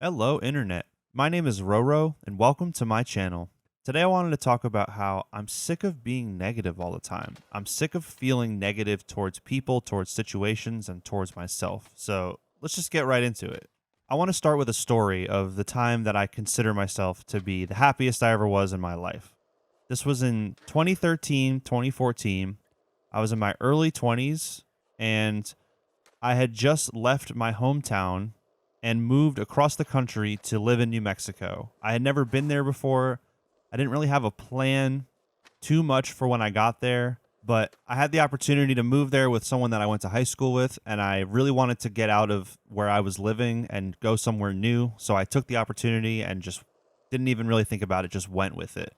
Hello, Internet. My name is Roro, and welcome to my channel. Today, I wanted to talk about how I'm sick of being negative all the time. I'm sick of feeling negative towards people, towards situations, and towards myself. So, let's just get right into it. I want to start with a story of the time that I consider myself to be the happiest I ever was in my life. This was in 2013, 2014. I was in my early 20s, and I had just left my hometown and moved across the country to live in New Mexico. I had never been there before. I didn't really have a plan too much for when I got there, but I had the opportunity to move there with someone that I went to high school with, and I really wanted to get out of where I was living and go somewhere new. So I took the opportunity and just didn't even really think about it, just went with it.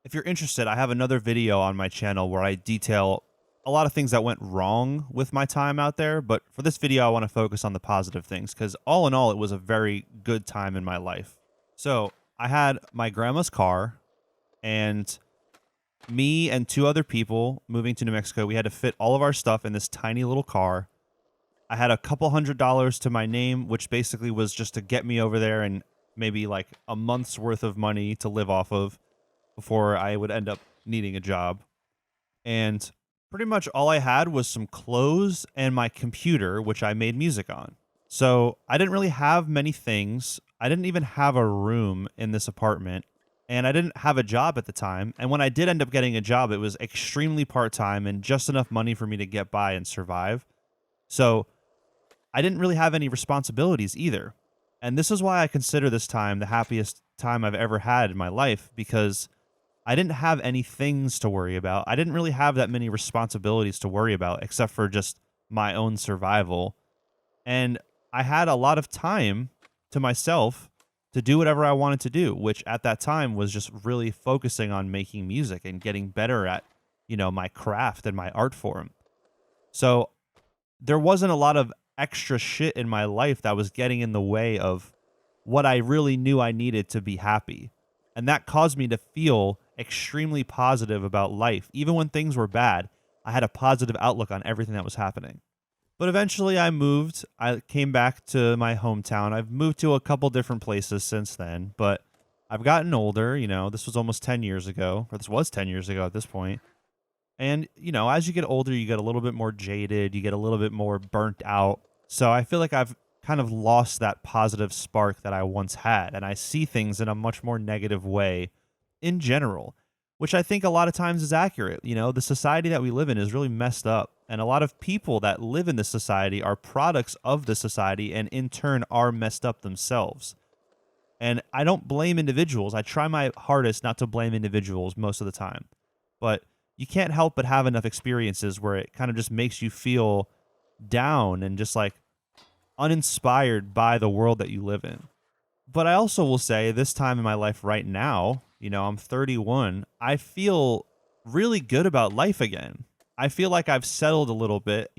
If you're interested, I have another video on my channel where I detail a lot of things that went wrong with my time out there. But for this video, I want to focus on the positive things because all in all, it was a very good time in my life. So I had my grandma's car, and me and two other people moving to New Mexico, we had to fit all of our stuff in this tiny little car. I had a couple $100s to my name, which basically was just to get me over there and maybe like a month's worth of money to live off of before I would end up needing a job. And pretty much all I had was some clothes and my computer, which I made music on. So I didn't really have many things. I didn't even have a room in this apartment, and I didn't have a job at the time. And when I did end up getting a job, it was extremely part time and just enough money for me to get by and survive. So I didn't really have any responsibilities either. And this is why I consider this time the happiest time I've ever had in my life, because I didn't have any things to worry about. I didn't really have that many responsibilities to worry about except for just my own survival. And I had a lot of time to myself to do whatever I wanted to do, which at that time was just really focusing on making music and getting better at, my craft and my art form. So there wasn't a lot of extra shit in my life that was getting in the way of what I really knew I needed to be happy. And that caused me to feel extremely positive about life. Even when things were bad, I had a positive outlook on everything that was happening. But eventually I moved. I came back to my hometown. I've moved to a couple different places since then, but I've gotten older. This was almost 10 years ago, or this was 10 years ago at this point. And, as you get older, you get a little bit more jaded, you get a little bit more burnt out. So I feel like I've kind of lost that positive spark that I once had, and I see things in a much more negative way in general, which I think a lot of times is accurate. The society that we live in is really messed up, and a lot of people that live in this society are products of the society and in turn are messed up themselves. And I don't blame individuals. I try my hardest not to blame individuals most of the time. But you can't help but have enough experiences where it kind of just makes you feel down and just like uninspired by the world that you live in. But I also will say this time in my life right now, I'm 31, I feel really good about life again. I feel like I've settled a little bit.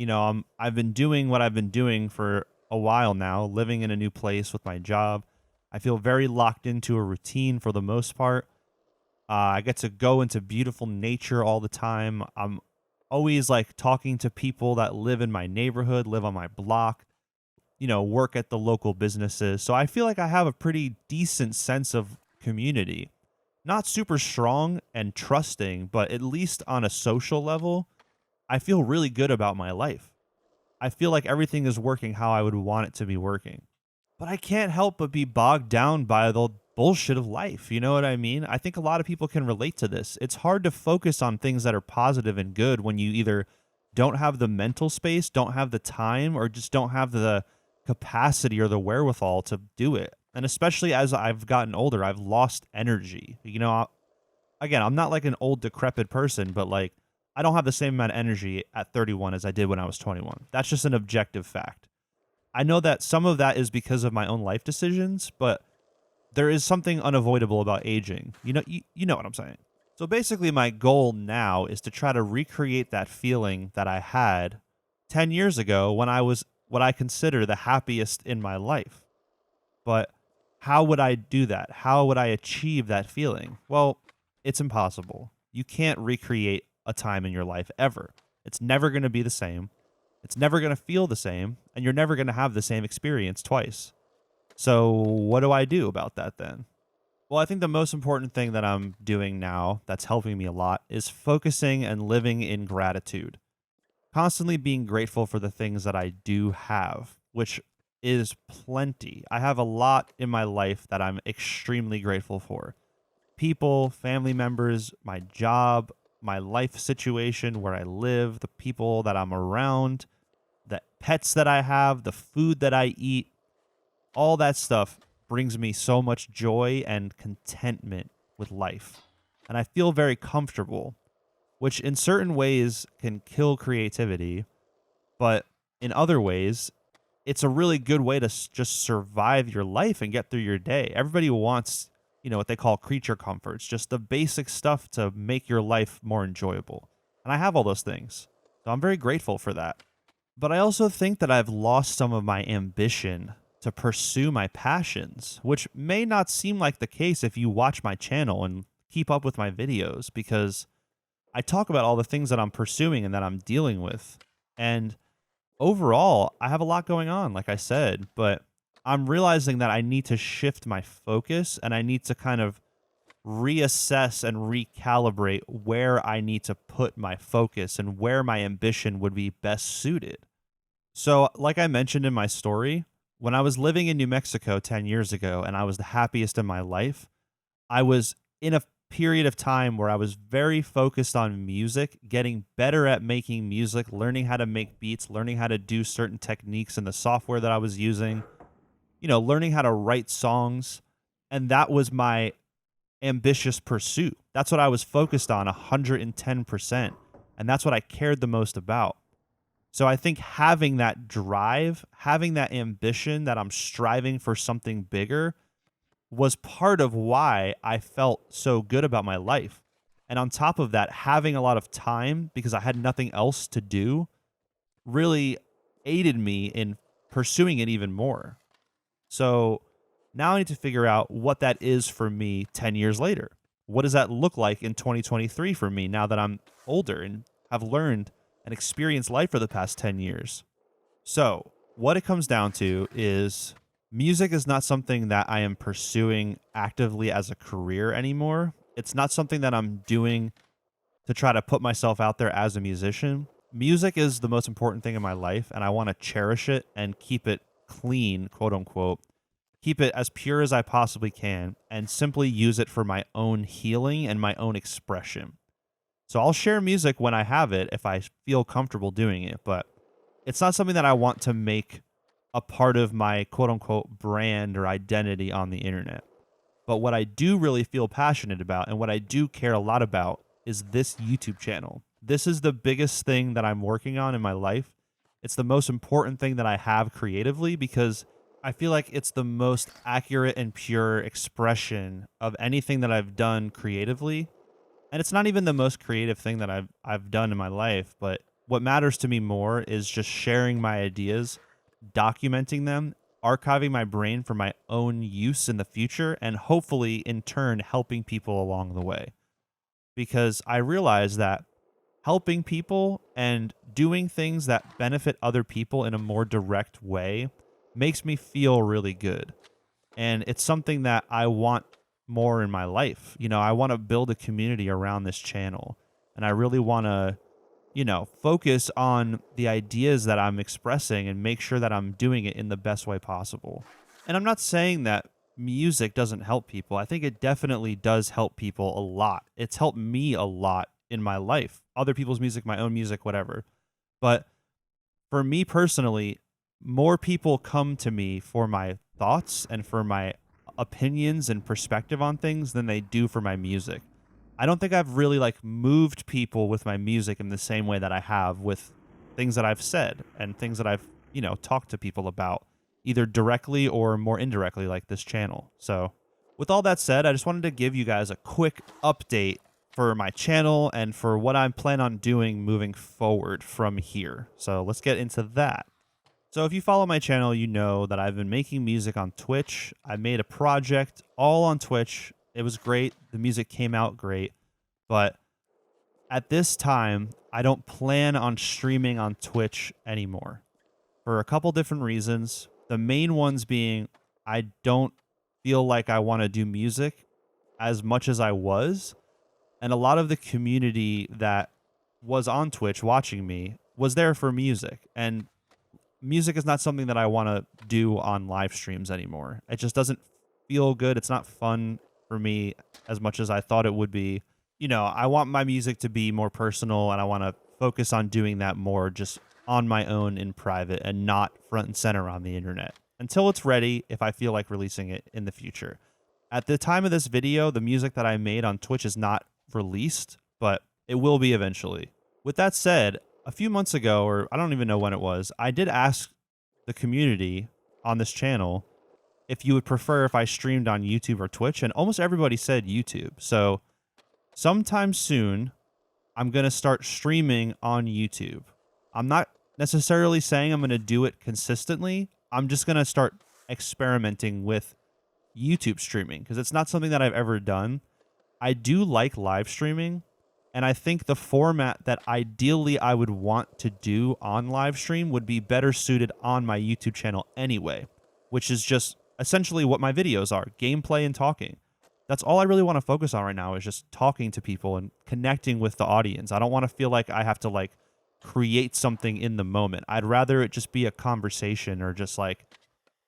I've been doing what I've been doing for a while now, living in a new place with my job. I feel very locked into a routine for the most part. I get to go into beautiful nature all the time. I'm always like talking to people that live in my neighborhood, live on my block, work at the local businesses. So I feel like I have a pretty decent sense of community. Not super strong and trusting, but at least on a social level, I feel really good about my life. I feel like everything is working how I would want it to be working. But I can't help but be bogged down by the bullshit of life. You know what I mean? I think a lot of people can relate to this. It's hard to focus on things that are positive and good when you either don't have the mental space, don't have the time, or just don't have the capacity or the wherewithal to do it. And especially as I've gotten older, I've lost energy. Again, I'm not like an old decrepit person, but like I don't have the same amount of energy at 31 as I did when I was 21. That's just an objective fact. I know that some of that is because of my own life decisions, but there is something unavoidable about aging. You know what I'm saying. So basically my goal now is to try to recreate that feeling that I had 10 years ago when I was what I consider the happiest in my life. But how would I do that? How would I achieve that feeling? Well, it's impossible. You can't recreate a time in your life ever. It's never going to be the same. It's never going to feel the same, and you're never going to have the same experience twice. So, what do I do about that then? Well, I think the most important thing that I'm doing now that's helping me a lot is focusing and living in gratitude, constantly being grateful for the things that I do have, which is plenty. I have a lot in my life that I'm extremely grateful for. People, family members, my job, my life situation, where I live, the people that I'm around, the pets that I have, the food that I eat, all that stuff brings me so much joy and contentment with life. And I feel very comfortable, which in certain ways can kill creativity, but in other ways, it's a really good way to just survive your life and get through your day. Everybody wants, what they call creature comforts, just the basic stuff to make your life more enjoyable. And I have all those things. So I'm very grateful for that. But I also think that I've lost some of my ambition to pursue my passions, which may not seem like the case if you watch my channel and keep up with my videos, because I talk about all the things that I'm pursuing and that I'm dealing with. And overall, I have a lot going on, like I said, but I'm realizing that I need to shift my focus and I need to kind of reassess and recalibrate where I need to put my focus and where my ambition would be best suited. So, like I mentioned in my story, when I was living in New Mexico 10 years ago and I was the happiest in my life, I was in a period of time where I was very focused on music, getting better at making music, learning how to make beats, learning how to do certain techniques in the software that I was using, learning how to write songs. And that was my ambitious pursuit. That's what I was focused on 110%. And that's what I cared the most about. So I think having that drive, having that ambition that I'm striving for something bigger was part of why I felt so good about my life. And on top of that, having a lot of time because I had nothing else to do really aided me in pursuing it even more. So now I need to figure out what that is for me 10 years later. What does that look like in 2023 for me now that I'm older and have learned and experienced life for the past 10 years? So, what it comes down to is music is not something that I am pursuing actively as a career anymore. It's not something that I'm doing to try to put myself out there as a musician. Music is the most important thing in my life, and I want to cherish it and keep it clean, quote unquote, keep it as pure as I possibly can, and simply use it for my own healing and my own expression. So I'll share music when I have it if I feel comfortable doing it, but it's not something that I want to make a part of my quote unquote brand or identity on the internet. But what I do really feel passionate about and what I do care a lot about is this YouTube channel. This is the biggest thing that I'm working on in my life. It's the most important thing that I have creatively because I feel like it's the most accurate and pure expression of anything that I've done creatively. And it's not even the most creative thing that I've done in my life, but what matters to me more is just sharing my ideas, documenting them, archiving my brain for my own use in the future, and hopefully in turn helping people along the way. Because I realize that helping people and doing things that benefit other people in a more direct way makes me feel really good. And it's something that I want more in my life. I want to build a community around this channel. And I really want to, focus on the ideas that I'm expressing and make sure that I'm doing it in the best way possible. And I'm not saying that music doesn't help people. I think it definitely does help people a lot. It's helped me a lot in my life. Other people's music, my own music, whatever. But for me personally, more people come to me for my thoughts and for my opinions and perspective on things than they do for my music. I don't think I've really moved people with my music in the same way that I have with things that I've said and things that I've, talked to people about either directly or more indirectly like this channel. So with all that said, I just wanted to give you guys a quick update for my channel and for what I plan on doing moving forward from here. So let's get into that. So if you follow my channel, you know that I've been making music on Twitch. I made a project all on Twitch. It was great. The music came out great. But at this time, I don't plan on streaming on Twitch anymore for a couple different reasons. The main ones being I don't feel like I want to do music as much as I was. And a lot of the community that was on Twitch watching me was there for music. And music is not something that I want to do on live streams anymore. It just doesn't feel good. It's not fun for me as much as I thought it would be. You know, I want my music to be more personal and I want to focus on doing that more just on my own in private and not front and center on the internet until it's ready if I feel like releasing it in the future. At the time of this video, the music that I made on Twitch is not released, but it will be eventually. With that said, a few months ago, or I don't even know when it was, I did ask the community on this channel if you would prefer if I streamed on YouTube or Twitch, and almost everybody said YouTube. So sometime soon, I'm going to start streaming on YouTube. I'm not necessarily saying I'm going to do it consistently. I'm just going to start experimenting with YouTube streaming because it's not something that I've ever done. I do like live streaming, and I think the format that ideally I would want to do on live stream would be better suited on my YouTube channel anyway, which is just essentially what my videos are, gameplay and talking. That's all I really want to focus on right now is just talking to people and connecting with the audience. I don't want to feel like I have to like create something in the moment. I'd rather it just be a conversation or just like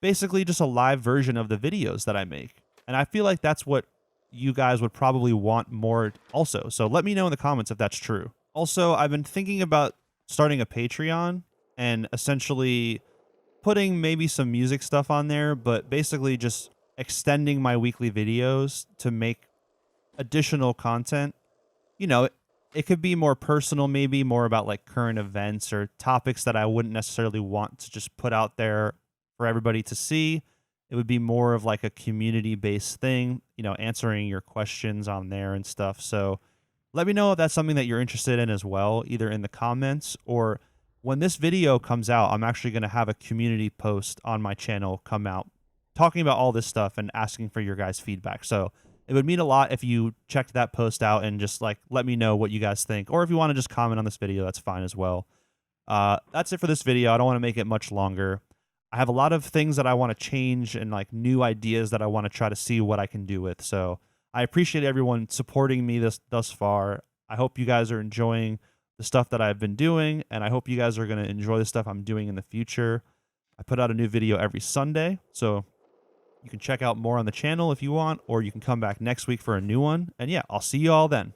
basically just a live version of the videos that I make. And I feel like that's what you guys would probably want more also. So let me know in the comments if that's true. Also, I've been thinking about starting a Patreon and essentially putting maybe some music stuff on there, but basically just extending my weekly videos to make additional content. You know, it could be more personal, maybe more about like current events or topics that I wouldn't necessarily want to just put out there for everybody to see. It would be more of like a community-based thing, you know, answering your questions on there and stuff. So let me know if that's something that you're interested in as well, either in the comments or when this video comes out, I'm actually going to have a community post on my channel come out talking about all this stuff and asking for your guys' feedback. So it would mean a lot if you checked that post out and just like let me know what you guys think. Or if you want to just comment on this video, that's fine as well. That's it for this video. I don't want to make it much longer. I have a lot of things that I want to change and like new ideas that I want to try to see what I can do with. So I appreciate everyone supporting me thus far. I hope you guys are enjoying the stuff that I've been doing, and I hope you guys are going to enjoy the stuff I'm doing in the future. I put out a new video every Sunday, so you can check out more on the channel if you want, or you can come back next week for a new one. And yeah, I'll see you all then.